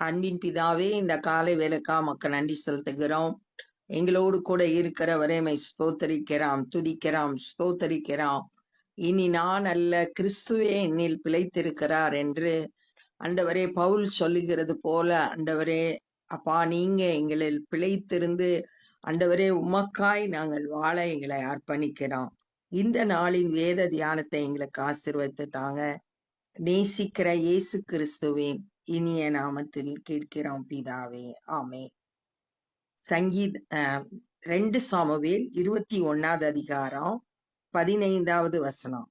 அன்பின் பிதாவே, இந்த காலை வேலைக்கா மக்கள் நன்றி செலுத்துகிறோம். எங்களோடு கூட இருக்கிறவரை ஸ்தோத்தரிக்கிறோம், துதிக்கிறோம், ஸ்தோத்தரிக்கிறோம். இனி நான் அல்ல, கிறிஸ்துவே என்னில் பிழைத்திருக்கிறார் என்று ஆண்டவரே பவுல் சொல்லுகிறது போல, ஆண்டவரே அப்பா, நீங்க எங்களில் பிழைத்திருந்து ஆண்டவரே உமக்காய் நாங்கள் வாழ எங்களை அர்ப்பணிக்கிறோம். இந்த நாளின் வேத தியானத்தை எங்களுக்கு ஆசீர்வதித்து தாங்க. நேசிக்கிற இயேசு கிறிஸ்துவின் இனிய நாமத்தில் கேட்கிறோம் பிதாவே, ஆமே. சங்கீத 2 சாமுவேல் 21 அதிகாரம் 15 வசனம்.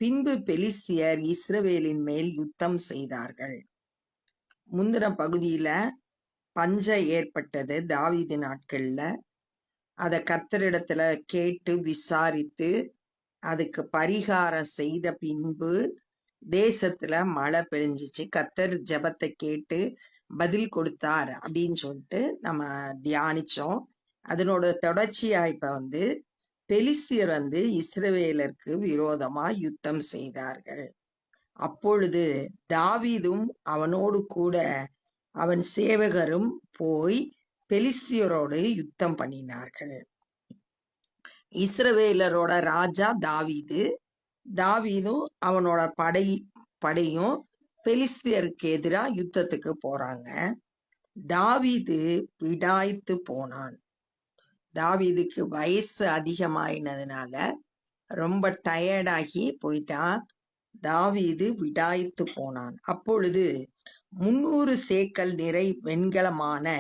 பின்பு பெலிஸ்தியர் இஸ்ரவேலின் மேல் யுத்தம் செய்தார்கள். முந்தின பகுதியில பஞ்சம் ஏற்பட்டது தாவீது நாட்கள்ல. அத கர்த்தரிடத்துல கேட்டு விசாரித்து அதுக்கு பரிகாரம் செய்த பின்பு தேசத்துல மழை பெஞ்சிச்சு. கர்த்தர் ஜெபத்தை கேட்டு பதில் கொடுத்தார் அப்படின்னு சொல்லிட்டு நம்ம தியானிச்சோம். அதனோட தொடர்ச்சியா இப்ப பெலிஸ்தியர் இஸ்ரவேலருக்கு விரோதமா யுத்தம் செய்தார்கள். அப்பொழுது தாவீதும் அவனோடு கூட அவன் சேவகரும் போய் பெலிஸ்தியரோடு யுத்தம் பண்ணினார்கள். இஸ்ரவேலரோட ராஜா தாவீதும் அவனோட படையும் பெலிஸ்தியருக்கு எதிராக யுத்தத்துக்கு போறாங்க. தாவீது விடாய்த்து போனான். தாவீதுக்கு வயசு அதிகமாயினதுனால ரொம்ப டயர்டாகி போயிட்டான். தாவீது விடாய்த்து போனான். அப்பொழுது 300 சேக்கல் நிறை வெண்கலமான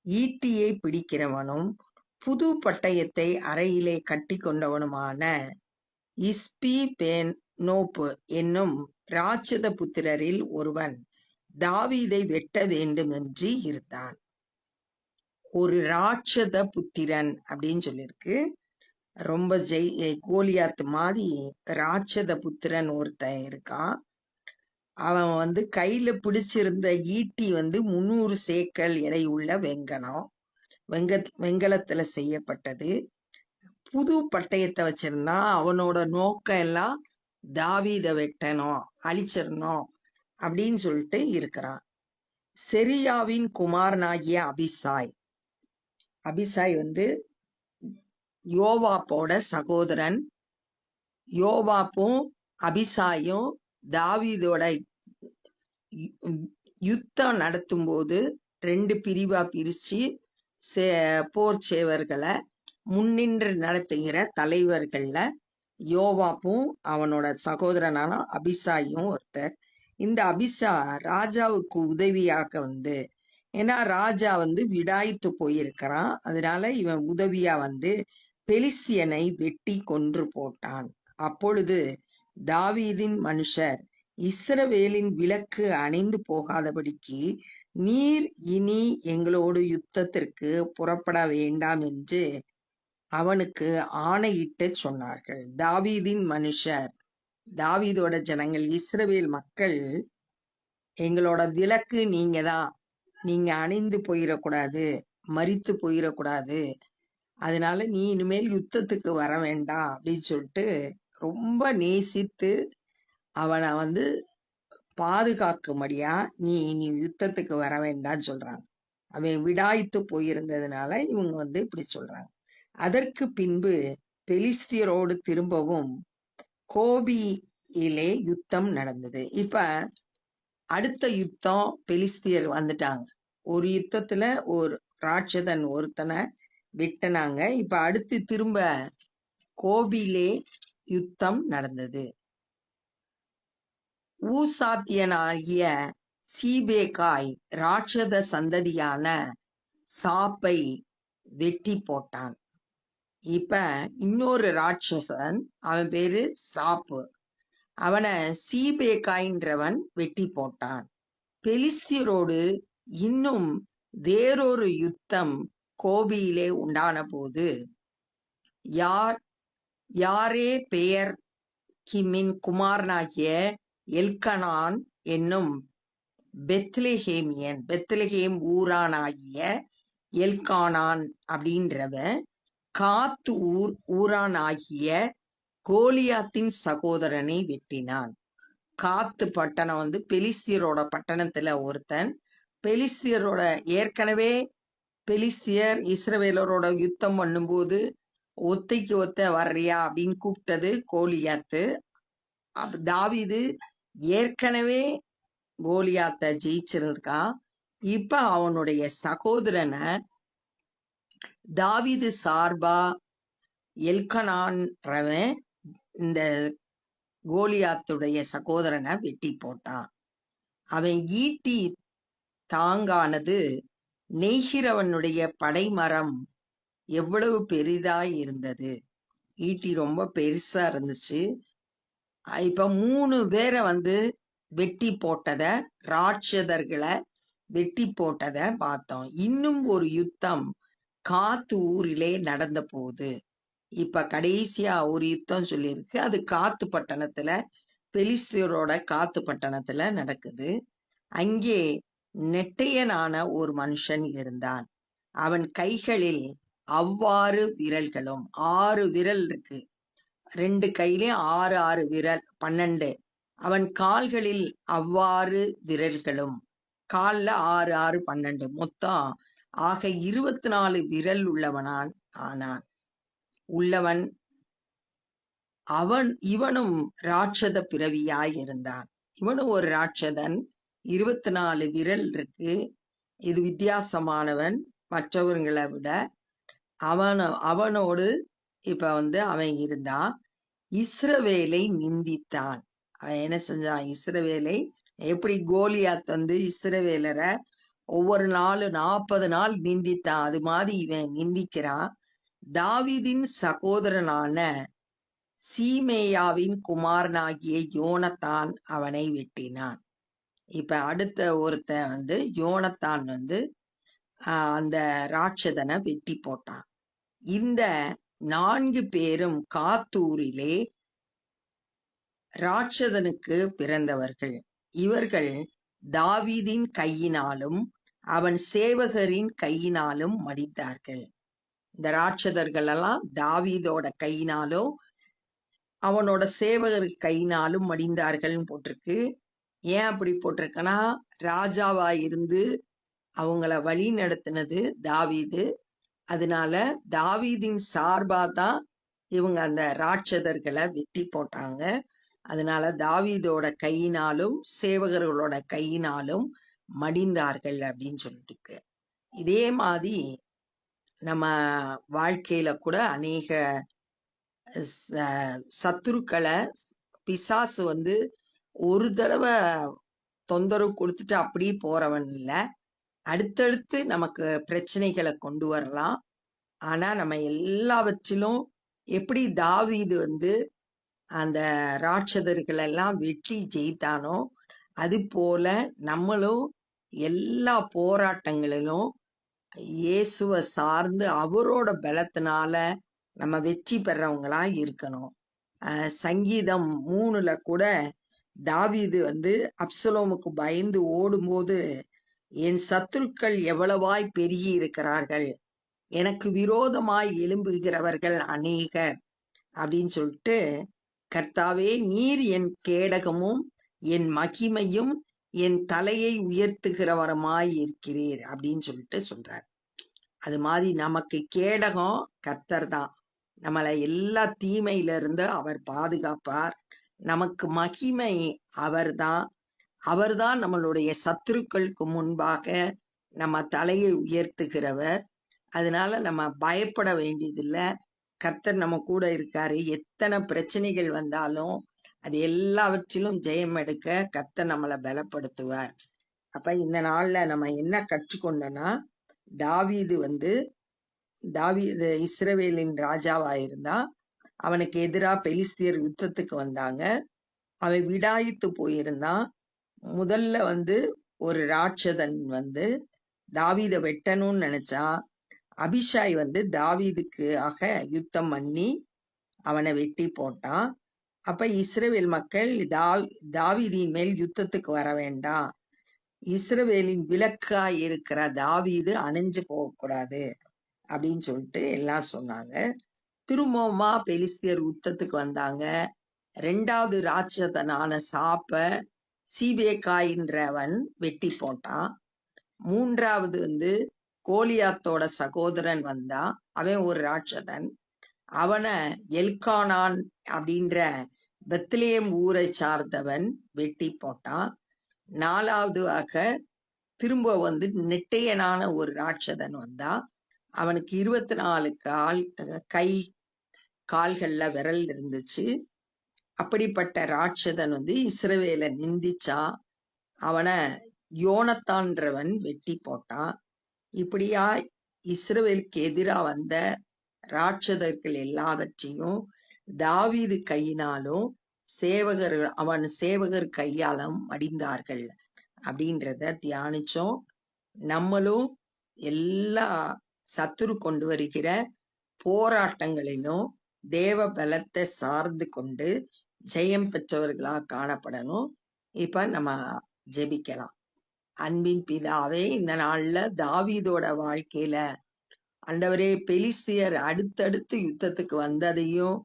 ஈட்டியை பிடிக்கிறவனும் புது பட்டயத்தை அறையிலே கட்டி கொண்டவனுமான இஸ்பிபேனோப் என்னும் ராட்சத புத்திரரில் ஒருவன் தாவீதை வெட்ட வேண்டும் என்று இருந்தான். ஒரு ராட்சத புத்திரன் அப்படின்னு சொல்லியிருக்கு. ரொம்ப கோலியாத்து மாதிரி ராட்சத புத்திரன் ஒருத்தன் இருக்கான். அவன் கையில பிடிச்சிருந்த ஈட்டி 300 சேக்கல் எடை உள்ள வெங்கலத்துல செய்யப்பட்டது. புது பட்டயத்தை வச்சிருந்தான். அவனோட நோக்கம் எல்லாம் தாவீத வெட்டணும், அழிச்சிடணும் அப்படின்னு சொல்லிட்டு இருக்கிறான். செரியாவின் குமாரனாகிய அபிசாய் யோவாப்போட சகோதரன். யோவாப்பும் அபிசாயும் தாவீதோட யுத்தம் நடத்தும் போது 2 பிரிவா பிரிச்சு போர் சேவர்களை முன்னின்று நடத்துகிற தலைவர்கள்ல யோவாப்பும் அவனோட சகோதரனான அபிசாயும் ஒருத்தர். இந்த அபிசா ராஜாவுக்கு உதவியாக ஏன்னா ராஜா விடாய்த்து போயிருக்கிறான். அதனால இவன் உதவியா பெலிஸ்தியனை வெட்டி கொன்று போட்டான். அப்பொழுது தாவீதின் மனுஷர், இஸ்ரவேலின் விளக்கு அணைந்து போகாதபடிக்கு நீர் இனி எங்களோடு யுத்தத்திற்கு புறப்பட வேண்டாம் என்று அவனுக்கு ஆணையிட்டு சொன்னார்கள். தாவீதின் மனுஷர், தாவீதோட ஜனங்கள், இஸ்ரவேல் மக்கள், எங்களோட விளக்கு நீங்க தான், நீங்க அணைந்து போயிடக்கூடாது, மரித்து போயிடக்கூடாது, அதனால நீ இனிமேல் யுத்தத்துக்கு வர வேண்டாம் அப்படின்னு சொல்லிட்டு ரொம்ப நேசித்து அவனை பாதுகாக்கும்படியா நீ இனி யுத்தத்துக்கு வர வேண்டாம்னு சொல்றாங்க. அவன் விடாய்த்து போயிருந்ததுனால இவங்க இப்படி சொல்றாங்க. அதற்கு பின்பு பெலிஸ்தியரோடு திரும்பவும் கோபியிலே யுத்தம் நடந்தது. இப்ப அடுத்த யுத்தம் பெலிஸ்தியர் வந்துட்டாங்க. ஒரு யுத்தத்துல ஒரு ராட்சதன் ஒருத்தனை வெட்டினாங்க. இப்ப அடுத்து திரும்ப கோபியிலே யுத்தம் நடந்தது. ஊசாத்தியனாகிய சீபேகாய் ராட்சத சந்ததியான சாப்பை வெட்டி போட்டான். இப்ப இன்னொரு ராட்சசன், அவன் பேரு சாப்பு, அவனை சீபேகாயின்றவன் வெட்டி போட்டான். பெலிஸ்தியரோடு இன்னும் வேறொரு யுத்தம் கோபியிலே உண்டான போது யாரே பெயர் கிமின் குமாரனாகிய எல்கனான் என்னும் பெத்லெஹேம் ஊரானாகிய எல்கானான் அப்படின்றவன் காத்து ஊரானாகிய கோலியாத்தின் சகோதரனை வெட்டினான். காத்து பட்டணம் பெலிஸ்தியரோட பட்டணத்துல ஒருத்தன். பெலிஸ்தியரோட ஏற்கனவே பெலிஸ்தியர் இஸ்ரவேலரோட யுத்தம் பண்ணும்போது ஒத்தைக்கு ஒத்த வர்றியா அப்படின்னு கூப்பிட்டது கோலியாத்து. தாவீது ஏற்கனவே கோலியாத்தை ஜெயிச்சிருக்கான். இப்ப அவனுடைய சகோதரனை தாவீது சார்பா எல்கனான்றவன் இந்த கோலியாத்துடைய சகோதரனை வெட்டி போட்டான். அவன் ஈட்டி தாங்கானது நெய்கிறவனுடைய படைமரம் எவ்வளவு பெரிதாய் இருந்தது. ஈட்டி ரொம்ப பெருசா இருந்துச்சு. இப்ப 3 பேரை வெட்டி போட்டத, ராட்சதர்களை வெட்டி போட்டத பார்த்தோம். இன்னும் ஒரு யுத்தம் காத்து ஊரிலே நடந்த போது, இப்ப கடைசியா ஒரு யுத்தம் சொல்லியிருக்கு. அது காத்து பட்டணத்துல, பெலிஸ்தியரோட காத்து பட்டணத்துல நடக்குது. அங்கே நெட்டையனான ஒரு மனுஷன் இருந்தான். அவன் கைகளில் அவ்வாறு விரல்களும், 6 விரல் இருக்கு, 2 கையிலையும் 6 6 விரல், 12. அவன் கால்களில் அவ்வாறு விரல்களும், கால்ல 6 6 12, மொத்தம் ஆக 24 விரல் உள்ளவன். இவனும் ராட்சத பிறவியாய் இருந்தான். இவனும் ஒரு ராட்சதன், 24 விரல் இருக்கு. இது வித்தியாசமானவன் மற்றவர்களை விட. அவனோடு இப்ப அவன் இருந்தான். இஸ்ரவேலை நிந்தித்தான். அவன் என்ன செஞ்சான்? இஸ்ரவேலை, எப்படி கோலியாத் இஸ்ரவேலரை ஒவ்வொரு நாளும் 40 நாள் நிந்தித்தான், அது மாதிரி இவன் நிந்திக்கிறான். தாவீதின் சகோதரனான சீமேயாவின் குமாரனாகிய யோனத்தான் அவனை வெட்டினான். இப்ப அடுத்த ஒருத்தன் யோனத்தான் அந்த ராட்சதனை வெட்டி போட்டான். இந்த 4 பேரும் காத்தூரிலே ராட்சதனுக்கு பிறந்தவர்கள். இவர்கள் தாவீதின் கையினாலும் அவன் சேவகரின் கையினாலும் மடித்தார்கள். இந்த ராட்சதர்கள் எல்லாம் தாவீதோட கையினாலும் அவனோட சேவகர் கையினாலும் மடிந்தார்கள்னு போட்டிருக்கு. ஏன் அப்படி போட்டிருக்கனா, ராஜாவா இருந்து அவங்கள வழி நடத்தினது தாவீது. அதனால தாவீதின் சார்பா தான் இவங்க அந்த ராட்சதர்களை வெட்டி போட்டாங்க. அதனால தாவீதோட கையினாலும் சேவகர்களோட கையினாலும் மடிந்தார்கள் அப்படின்னு சொல்லிட்டு. இதே மாதிரி நம்ம வாழ்க்கையில கூட அநேக சத்துருக்களை பிசாசு ஒரு தடவை தொந்தரவு கொடுத்துட்டு அப்படியே போறவன் இல்லை. அடுத்தடுத்து நமக்கு பிரச்சனைகளை கொண்டு வரலாம். ஆனா நம்ம எல்லாவற்றிலும் எப்படி தாவீது அந்த ராட்சதர்கள் எல்லாம் வெட்டி ஜெயித்தானோ, அது போல நம்மளும் எல்லா போராட்டங்களிலும் இயேசுவை சார்ந்து அவரோட பலத்தினால நம்ம வெற்றி பெறவங்களா இருக்கணும். சங்கீதம் 3 கூட தாவீது அப்சலோமுக்கு பயந்து ஓடும்போது, என் சத்துருக்கள் எவ்வளவாய் பெருகி இருக்கிறார்கள், எனக்கு விரோதமாய் எழும்புகிறவர்கள் அநேகர் அப்படின்னு சொல்லிட்டு, கர்த்தாவே நீர் என் கேடகமும் என் மகிமையும் என் தலையை உயர்த்துகிறவரமாய் இருக்கிறீர் அப்படின்னு சொல்லிட்டு சொல்றார். அது மாதிரி நமக்கு கேடகம் கர்த்தர் தான். நம்மளை எல்லா தீமையில இருந்து அவர் பாதுகாப்பார். நமக்கு மகிமை அவர்தான் நம்மளுடைய சத்துருக்களுக்கு முன்பாக நம்ம தலையை உயர்த்துகிறவர். அதனால நம்ம பயப்பட வேண்டியதில்லை. கர்த்தர் நம்ம கூட இருக்காரு. எத்தனை பிரச்சனைகள் வந்தாலும் அது எல்லாவற்றிலும் ஜெயம் எடுக்க கர்த்தர் நம்மளை பலப்படுத்துவார். அப்ப இந்த நாள்ல நம்ம என்ன கற்றுக்கொண்டோம்னா, தாவீது இஸ்ரவேலின் ராஜாவா இருந்தா, அவனுக்கு எதிரா பெலிஸ்தியர் யுத்தத்துக்கு வந்தாங்க. அவன் விடாயித்து போயிருந்தான். முதல்ல ஒரு ராட்சதன் தாவீதை வெட்டணும்னு நினைச்சான். அபிஷாய் தாவீதுக்காக யுத்தம் பண்ணி அவனை வெட்டி போட்டான். அப்ப இஸ்ரவேல் மக்கள் தாவீதின் மேல் யுத்தத்துக்கு வர வேண்டாம், இஸ்ரவேலின் விளக்காய் இருக்கிற தாவீது அணைஞ்சு போகக்கூடாது அப்படின்னு சொல்லிட்டு எல்லாம் சொன்னாங்க. திரும்பவுமா பெலிஸ்தியர் யுத்தத்துக்கு வந்தாங்க. 2வது ராட்சதனான சாப்ப சீபேக்காயின்றவன் வெட்டி போட்டான். மூன்றாவது கோலியாத்தோட சகோதரன் வந்தான். அவன் ஒரு ராட்சதன். அவனை எல்கானான் அப்படின்ற பெத்லேயம் ஊரை சார்ந்தவன் வெட்டி போட்டான். நாலாவதாக திரும்ப நெட்டையனான ஒரு ராட்சதன் வந்தான். அவனுக்கு 24 கை கால்கள்ல விரல் இருந்துச்சு. அப்படிப்பட்ட ராட்சதன் இஸ்ரவேலை நிந்திச்சான். அவனை யோனத்தான்றவன் வெட்டி போட்டான். இப்படியா இஸ்ரவேலுக்கு எதிராக வந்த ராட்சதர்கள் எல்லாவற்றையும் தாவீது கையினாலும் அவன் சேவகர் கையாலும் மடிந்தார்கள் அப்படின்றத தியானிச்சோம். நம்மளும் எல்லா சத்துரு கொண்டு வருகிற போராட்டங்களிலும் தேவ பலத்தை சார்ந்து கொண்டு ஜெயம் பெற்றவர்களா காணப்படணும். இப்ப நம்ம ஜெபிக்கலாம். அன்பின் பிதாவே, இந்த நாள்ல தாவீதோட வாழ்க்கையில ஆண்டவரே, பெலிஸ்தியர் அடுத்தடுத்து யுத்தத்துக்கு வந்ததையும்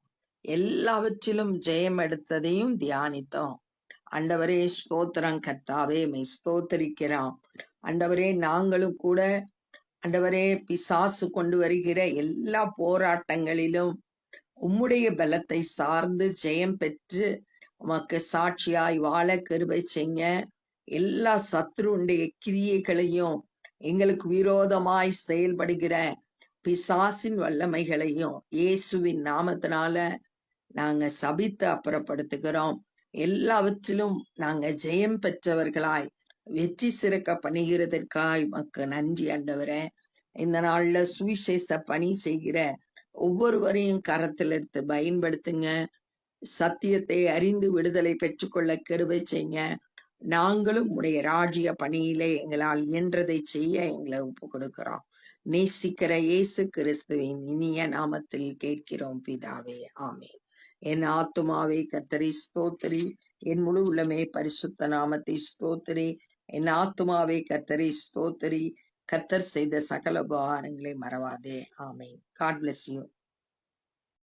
எல்லாவற்றிலும் ஜெயம் எடுத்ததையும் தியானித்தோம். ஆண்டவரே ஸ்தோத்திரம் கர்த்தாவே, மெய் ஸ்தோத்தரிக்கிறோம். ஆண்டவரே, நாங்களும் கூட ஆண்டவரே பிசாசு கொண்டு வருகிற எல்லா போராட்டங்களிலும் உம்முடைய பலத்தை சார்ந்து ஜெயம் பெற்று உமக்கு சாட்சியாய் வாழ கிருபை செய்ய, எல்லா சத்ருடைய கிரியைகளையும் எங்களுக்கு விரோதமாய் செயல்படுகிற பிசாசின் வல்லமைகளையும் இயேசுவின் நாமத்தினால நாங்க சபித்து அப்புறப்படுத்துகிறோம். எல்லாவற்றிலும் நாங்க ஜெயம் பெற்றவர்களாய் வெற்றி சிறக்க பண்ணுகிறதற்காய் மக்கு நன்றி ஆண்டவரே. இந்த நாள்ல சுவிசேஷ பணி செய்கிற ஒவ்வொருவரையும் கரத்தில் எடுத்து பயன்படுத்துங்க. சத்தியத்தை அறிந்து விடுதலை பெற்றுக்கொள்ள கிருபை செய்யுங்க. நாங்களும் உடைய ராஜ்ய பணியிலே எங்களால் இயன்றதை செய்ய எங்களை ஒப்பு கொடுக்கிறோம். நேசிக்கிற இயேசு கிறிஸ்துவின் இனிய நாமத்தில் கேட்கிறோம் பிதாவே, ஆமென். என் ஆத்துமாவே கர்த்தரை ஸ்தோத்திரி, என் முழு உள்ளமே பரிசுத்த நாமத்தை ஸ்தோத்திரி. என் ஆத்துமாவே கர்த்தரை ஸ்தோத்திரி, கர்த்தர் செய்த சகல உபகாரங்களை மறவாதே. ஆமென். God bless you.